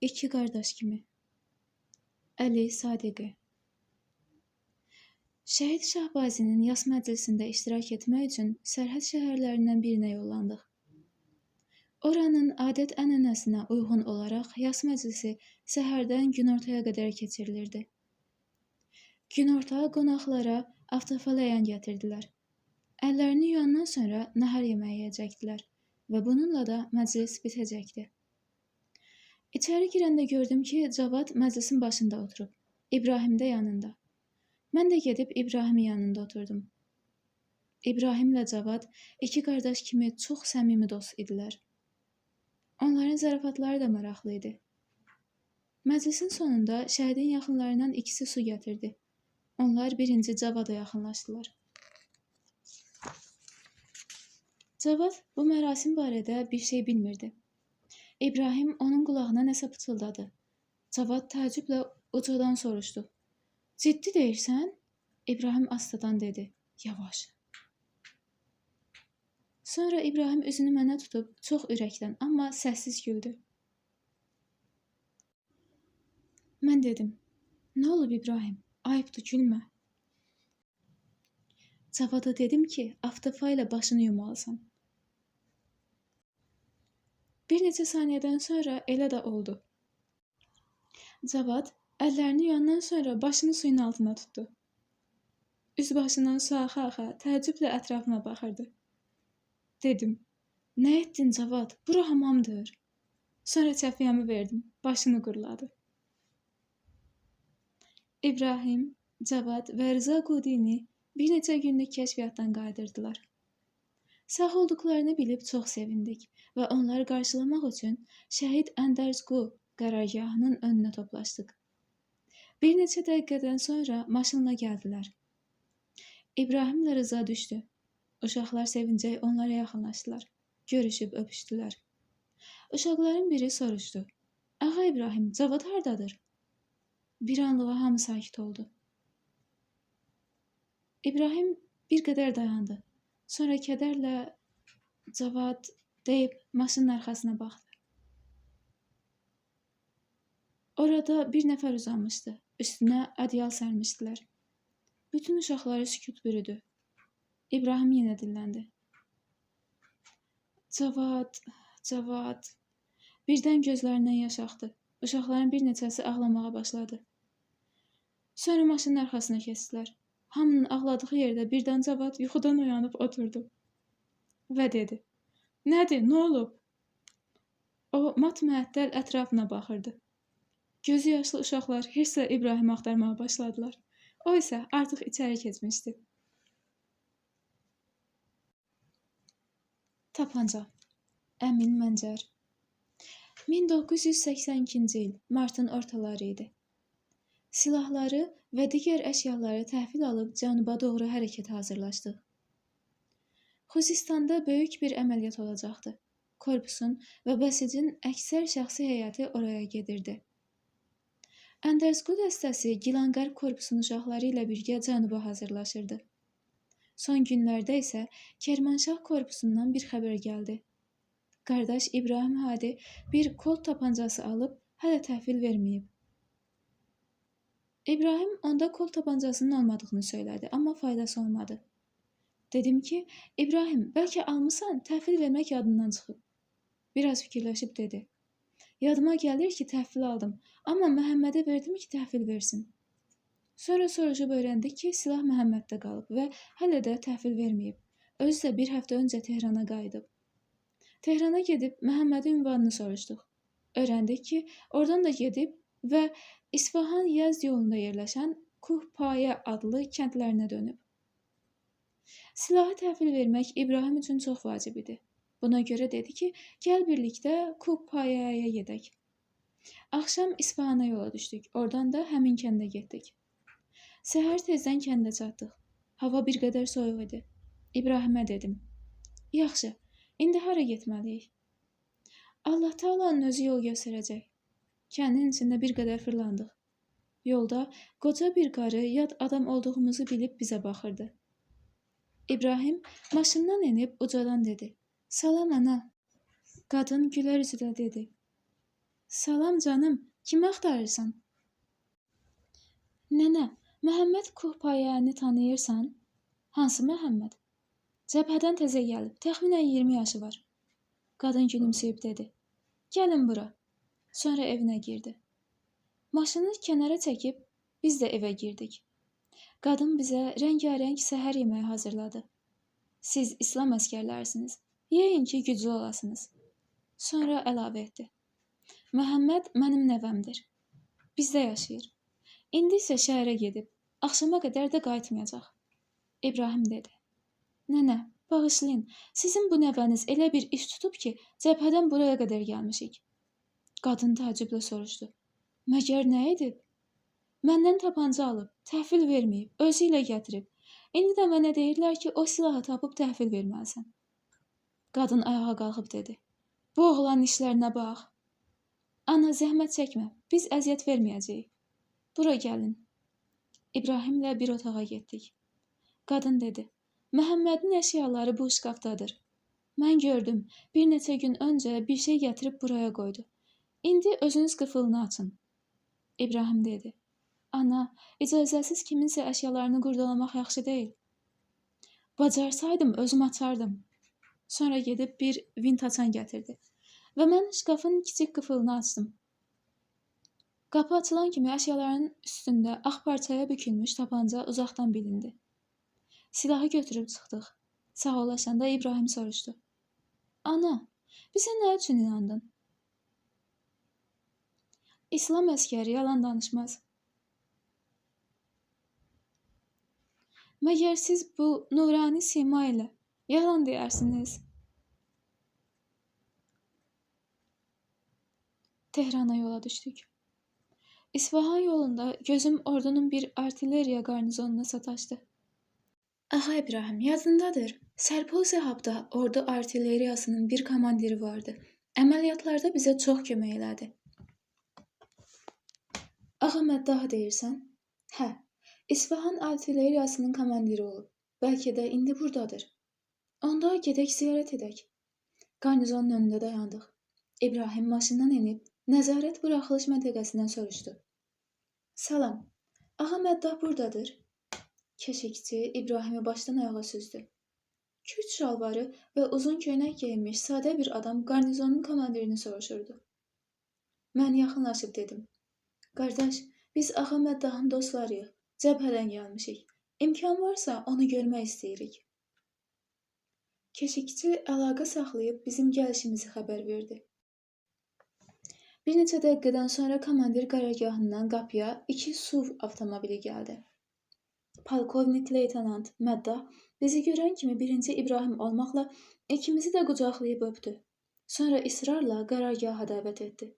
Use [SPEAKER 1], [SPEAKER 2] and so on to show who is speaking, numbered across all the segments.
[SPEAKER 1] İki qardaş kimi. Əli Sadiqi. Şəhid Şahbazinin yas məclisində iştirak etmək üçün sərhəd şəhərlərindən birinə yollandıq. Oranın adət-ənənəsinə uyğun olaraq yas məclisi səhərdən günortaya qədər keçirilirdi. Günorta qonaqlara avtofalayan gətirdilər. Əllərini yuyandan sonra nahar yeməyi yeyəcəkdilər və bununla da məclis bitəcəkdi. İçəri girəndə gördüm ki, Cavad məclisin başında oturub, İbrahim də yanında. Mən də gedib İbrahimin yanında oturdum. İbrahimlə Cavad iki qardaş kimi çox səmimi dost idilər. Onların zarafatları da maraqlı idi. Məclisin sonunda şəhidin yaxınlarından ikisi su gətirdi. Onlar birinci Cavada yaxınlaşdılar. Cavad bu mərasim barədə bir şey bilmirdi. İbrahim onun qulağına nəsə pıçıldadı. Cavad təəccüblə ucadan soruşdu. Ciddi deyirsən? İbrahim astadan dedi. Yavaş. Sonra İbrahim üzünü mənə tutub çox ürəkdən, amma səssiz güldü. Mən dedim. Nə olub İbrahim? Ayıbdır, gülmə. Cavada dedim ki, aftafa ilə başını yumalısan. Bir neçə saniyədən sonra elə də oldu. Cavad əllərini yuyandan sonra başını suyun altına tutdu. Üz başından su axa-axa təəccüblə ətrafına baxırdı. Dedim, nə etdin Cavad? Bura hamamdır. Sonra çəfiyəmi verdim, başını qurladı. İbrahim, Cavad və Rıza Qudini bir neçə günlük kəşfiyyatdan qayıdırdılar. Sağ olduqlarını bilib çox sevindik və onları qarşılamaq üçün şəhid Əndərzqu qərargahının önünə toplaşdıq. Bir neçə dəqiqədən sonra maşınla gəldilər. İbrahimlə Rıza düşdü. Uşaqlar sevincək onlara yaxınlaşdılar. Görüşüb öpüşdülər. Uşaqların biri soruşdu. Ağa İbrahim, Cavad hardadır? Bir anlığa hamı sakit oldu. İbrahim bir qədər dayandı. Sonra kədərlə Cavad deyib maşının arxasına baxdı. Orada bir nəfər uzanmışdı. Üstünə adyal sərmişdilər. Bütün uşaqları sükut bürüdü. İbrahim yenə dilləndi. Cavad, Cavad. Birdən gözlərindən yaş axdı. Uşaqların bir neçəsi ağlamağa başladı. Sonra maşının arxasına keçdilər. Hamının ağladığı yerdə birdən Cavad yuxudan uyanıb oturdu. Və dedi. Nədir, nə olub? O mat-məəttəl ətrafına baxırdı. Gözü yaşlı uşaqlar hirslə İbrahimi axtarmağa başladılar. O isə artıq içəri keçmişdi. Tapanca. Əmin Məncər. 1982-ci il martın ortaları idi. Silahları və digər əşyaları təhvil alıb cənuba doğru hərəkətə hazırlaşdıq. Xuzistanda böyük bir əməliyyat olacaqdı. Korpusun və Bəsidin əksər şəxsi heyəti oraya gedirdi. Əndərzqu dəstəsi Gilanqar korpusun uşaqları ilə birgə cənuba hazırlaşırdı. Son günlərdə isə Kermanşah korpusundan bir xəbər gəldi. Qardaş İbrahim Hadi bir Colt tapancası alıb hələ təhvil verməyib. İbrahim onda Colt tapancasının olmadığını söylədi, amma faydası olmadı. Dedim ki, İbrahim, bəlkə almısan, təhvil vermək yadından çıxıb. Biraz fikirləşib dedi. Yadıma gəlir ki, təhvil aldım, amma Məhəmmədə verdim ki, təhvil versin. Sonra soruşub öyrəndik ki, silah Məhəmməddə qalıb və hələ də təhvil verməyib. Özü də bir həftə öncə Tehrana qayıdıb. Tehrana gedib Məhəmmədin ünvanını soruşduq. Öyrəndik ki, oradan da gedib və İsfahan Yazd yolunda yerləşən Kuhpayə adlı kəndlərinə dönüb. Silahı təhvil vermək İbrahim üçün çox vacib idi. Buna görə dedi ki, gəl birlikdə Kuhpayəyə gedək. Axşam İsfahana yola düşdük, oradan da həmin kəndə getdik. Səhər tezdən kəndə çatdıq. Hava bir qədər soyuq idi. İbrahimə dedim. Yaxşı, indi hara getməliyik? Allah Taala'nın özü yol göstərəcək. Kəndin içində bir qədər fırlandıq. Yolda qoca bir qarı yad adam olduğumuzu bilib bizə baxırdı. İbrahim maşından enib ucadan dedi. Salam ana. Qadın gülər üzlə dedi. Salam canım, kimi axtarırsan? Nənə, Məhəmməd Kuhpayəni tanıyırsan? Hansı Məhəmməd? Cəbhədən təzə gəlib, təxminən 20 yaşı var. Qadın gülümsəyib dedi. Gəlin bura. Sonra evinə girdi. Maşını kənara çəkib biz də evə girdik. Qadın bizə rəngarəng səhər yeməyi hazırladı. Siz İslam əskərlərsiniz. Yeyin ki, güclü olasınız. Sonra əlavə etdi. Məhəmməd mənim nəvəmdir. Bizdə yaşayır. İndi isə şəhərə gedib. Axşama qədər də qayıtmayacaq. İbrahim dedi. Nənə, bağışlayın. Sizin bu nəvəniz elə bir iş tutub ki, cəbhədən buraya qədər gəlmişik. Qadın təəccüblə soruşdu. Məgər nə edib? Məndən tapanca alıb, təhvil verməyib, özü ilə gətirib. İndi də mənə deyirlər ki, o silahı tapıb təhvil verməlisən. Qadın ayağa qalxıb dedi. Bu oğlanın işlərinə bax. Ana, zəhmət çəkmə, biz əziyyət verməyəcəyik. Bura gəlin. İbrahimlə bir otağa getdik. Qadın dedi. Məhəmmədin əşyaları bu şkafdadır. Mən gördüm, bir neçə gün öncə bir şey gətirib buraya qoydu. İndi özünüz qıfılını açın. İbrahim dedi. Ana, icazəsiz kiminsə əşyalarını qurdalamaq yaxşı deyil. Bacarsaydım, özüm açardım. Sonra gedib bir vint açan gətirdi. Və mən şkafın kiçik qıfılını açdım. Qapı açılan kimi əşyaların üstündə ağ parçaya bükülmüş tapanca uzaqdan bilindi. Silahı götürüb çıxdıq. Sağollaşanda İbrahim soruşdu. Ana, bizə nə üçün inandın? İslam əskəri yalan danışmaz. Məgər siz bu nurani sima ilə yalan deyirsiniz? Tehrana yola düşdük. İsfahan yolunda gözüm ordunun bir artilleriya qarnizonuna sataşdı. Ağa İbrahim, yadındadır. Sərpol Səhabda ordu artilleriyasının bir komandiri vardı. Əməliyyatlarda bizə çox kömək elədi. Ağa Məddah deyirsən? Hə, İsfahan artilleriyasının komandiri olub. Bəlkə də indi buradadır. Onda gedək ziyarət edək. Qarnizonun önündə dayandıq. İbrahim maşından enib, nəzarət buraxılış məntəqəsindən soruşdu. Salam, ağa Məddah buradadır. Keşikçi İbrahimi başdan ayağa süzdü. Kürd şalvarı və uzun köynək geyinmiş sadə bir adam qarnizonun komandirini soruşurdu. Mən yaxınlaşıb dedim. Qardaş, biz ağa Məddahın dostlarıyıq. Cəbhədən gəlmişik. İmkan varsa onu görmək istəyirik. Keşikçi əlaqə saxlayıb bizim gəlişimizi xəbər verdi. Bir neçə dəqiqədən sonra komandir qərargahından qapıya 2 SUV avtomobili gəldi. Polkovnik leytenant Məddah bizi görən kimi birinci İbrahim olmaqla ikimizi də qucaqlayıb öpdü. Sonra israrla qərargaha dəvət etdi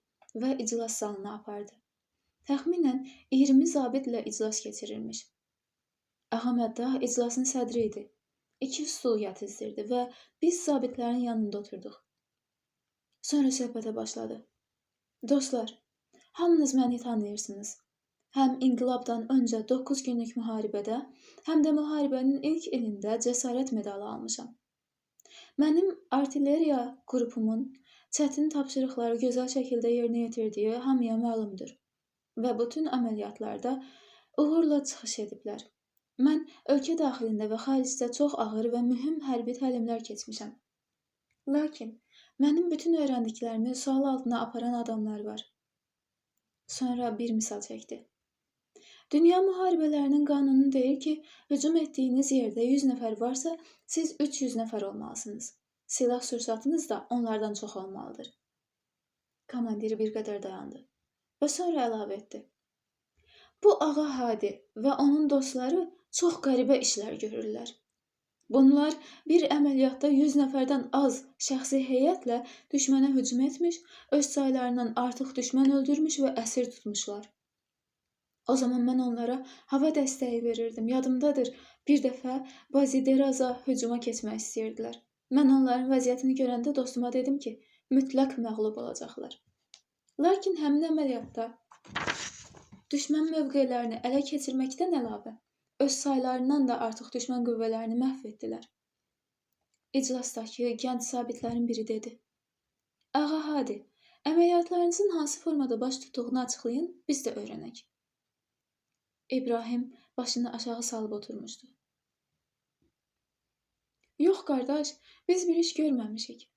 [SPEAKER 1] və iclas salonuna apardı. Təxminən 20 zabitlə iclas keçirilmiş. Ağa Məddah iclasın sədri idi. 2 stul yatizdirdi və biz zabitlərin yanında oturduq. Sonra söhbətə başladı. Dostlar, hamınız məni tanıyırsınız. Həm inqilabdan öncə 9 günlük müharibədə, həm də müharibənin ilk ilində cəsarət medalı almışam. Mənim artilleriya qrupumun çətin tapşırıqları gözəl şəkildə yerinə yetirdiyi hamıya məlumdur və bütün əməliyyatlarda uğurla çıxış ediblər. Mən ölkə daxilində və xaricdə çox ağır və mühüm hərbi təlimlər keçmişəm. Lakin mənim bütün öyrəndiklərimi sual altına aparan adamlar var. Sonra bir misal çəkdi. Dünya müharibələrinin qanunu deyir ki, hücum etdiyiniz yerdə 100 nəfər varsa, siz 300 nəfər olmalısınız. Silah sursatınız da onlardan çox olmalıdır. Komandiri bir qədər dayandı və sonra əlavə etdi. Bu ağa Hadi və onun dostları çox qəribə işlər görürlər. Bunlar bir əməliyyatda 100 nəfərdən az şəxsi heyətlə düşmənə hücum etmiş, öz saylarından artıq düşmən öldürmüş və əsir tutmuşlar. O zaman mən onlara hava dəstəyi verirdim. Yadımdadır, bir dəfə Bazideraza hücuma keçmək istəyirdilər. Mən onların vəziyyətini görəndə dostuma dedim ki, mütləq məğlub olacaqlar. Lakin həmin əməliyyatda düşmən mövqelərini ələ keçirməkdən əlavə, öz saylarından da artıq düşmən qüvvələrini məhv etdilər. İclasdakı gənc zabitlərin biri dedi. Ağa Hadi, Əməliyyatlarınızın hansı formada baş tutduğunu açıqlayın, biz də öyrənək. İbrahim başını aşağı salıb oturmuşdu. Yox qardaş, biz bir iş görməmişik.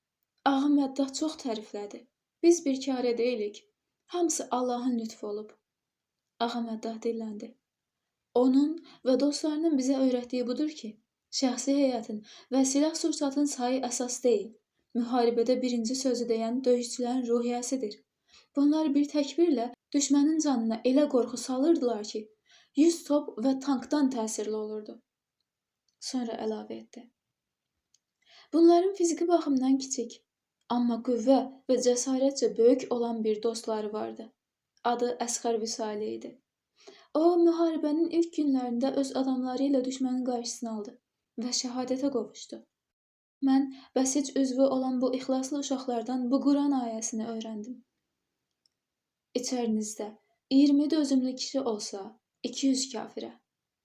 [SPEAKER 1] Ağa Məddah çox təriflədi. Biz bir karə deyilik. Hamısı Allahın lütfu olub. Ağa Məddah dilləndi. Onun və dostlarının bizə öyrətdiyi budur ki, şəxsi həyatın və silah-sursatın sayı əsas deyil. Müharibədə birinci sözü deyən döyüşçülərin ruhiyyəsidir. Bunlar bir təkbirlə düşmənin canına elə qorxu salırdılar ki, 100 top və tankdan təsirli olurdu. Sonra əlavə etdi. Bunların fiziki baxımdan kiçik, amma qüvvə və cəsarətcə böyük olan bir dostları vardı. Adı Əsxər Vüsali idi. O, müharibənin ilk günlərində öz adamları ilə düşmənin qarşısını aldı və şəhadətə qovuşdu. Mən bəsic üzvü olan bu ixlaslı uşaqlardan bu Quran ayəsini öyrəndim. İçərinizdə 20 dözümlü kişi olsa 200 kafirə,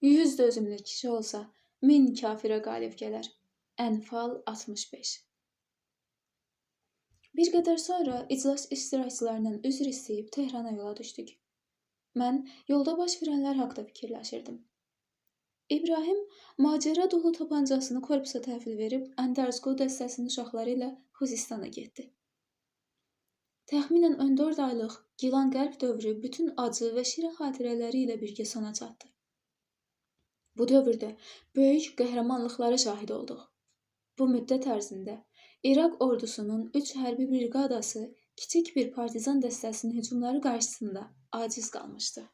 [SPEAKER 1] 100 dözümlü kişi olsa 1000 kafirə qalib gələr. Ənfal 65. Bir qədər sonra iclas iştirakçılarından üzr istəyib Tehrana yola düşdük. Mən yolda baş verənlər haqda fikirləşirdim. İbrahim macəra dolu tapancasını korpusa təhvil verib Əndərsko dəstəsinin uşaqları ilə Xuzistana getdi. Təxminən 14 aylıq Gilan qərb dövrü bütün acı və şirin xatirələri ilə birgə sona çatdı. Bu dövrdə böyük qəhrəmanlıqlara şahid olduq. Bu müddət ərzində İraq ordusunun 3 hərbi briqadası kiçik bir partizan dəstəsinin hücumları qarşısında aciz qalmışdı.